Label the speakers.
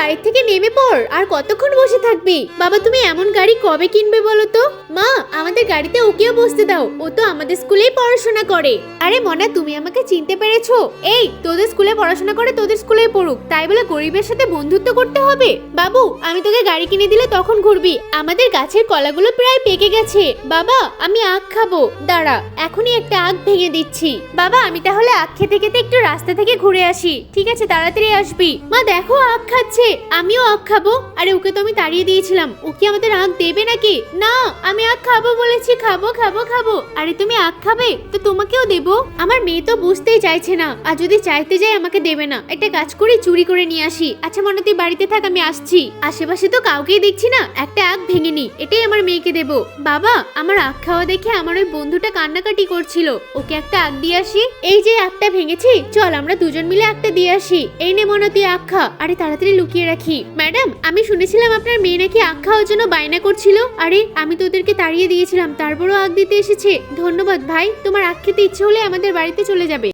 Speaker 1: গাড়ি থেকে নেমে পড়, আর কতক্ষণ বসে থাকবি? বাবা তুমি এমন গাড়ি কবে কিনবে বলো তো? মা আমাদের গাড়িতে ওকেও বসতে দাও, ও তো আমাদের স্কুলেই পড়াশোনা করে। আরে মনা তুমি আমাকে চিনতে পেরেছো? এই তোদের স্কুলে পড়াশোনা করে তোদের স্কুলেই পড়ুক, তাই বলে গরিবের সাথে বন্ধুত্ব করতে হবে? বাবু আমি তোকে গাড়ি কিনে দিলে তখন ঘুরবি। আমাদের গাছের কলাগুলো প্রায় পেকে গেছে। বাবা আমি আখ খাবো, দাঁড়া এখনই একটা আখ ভেঙে দিচ্ছি। বাবা আমি তাহলে আখ খেতে খেতে একটু রাস্তা থেকে ঘুরে আসি। ঠিক আছে তাড়াতাড়ি আসবি। মা দেখো আখ খাচ্ছে, আমিও আখ খাবো। আরে ওকে তো আমি তাড়িয়ে দিয়েছিলাম, ও কি আমাদের আখ দেবে নাকি? না আমি আখ খাবো বলেছি, খাবো খাবো খাবো। আরে তুমি আখ খাবে তো তোমাকেও দেবো। আমার মেয়ে তো বুঝতেই চাইছে না, আর যদি চাইতে যাই আমাকে দেবে না। একটা কাজ করি চুরি করে নিয়ে আসি। আচ্ছা মনে তুই বাড়িতে থাক, আমি আসছি। আশেপাশে তো কাউকেই দেখছি না, একটা আখ ভেঙে নি, এটাই আমার মেয়েকে দেবো। বাবা আমার আখ খাওয়া দেখে আমার ওই বন্ধুটা কান্নাকাটি করছিল, ওকে একটা আখ দিয়ে আসি। এই যে আখটা ভেঙেছি, চল আমরা দুজন মিলে একটা দিয়ে আসি। এই নে মনা তুই আখ খা। আরে তাড়াতাড়ি লুকিয়ে রাখি। ম্যাডাম আমি শুনেছিলাম আপনার মেয়ে নাকি আখ খাওয়ার জন্য বায়না করছিল। আরে আমি তো ওদেরকে তাড়িয়ে দিয়েছিলাম, তারপরও আখ দিতে এসেছে। ধন্যবাদ ভাই, তোমার আখ খেতে ইচ্ছে হলে আমাদের বাড়িতে চলে যাবে।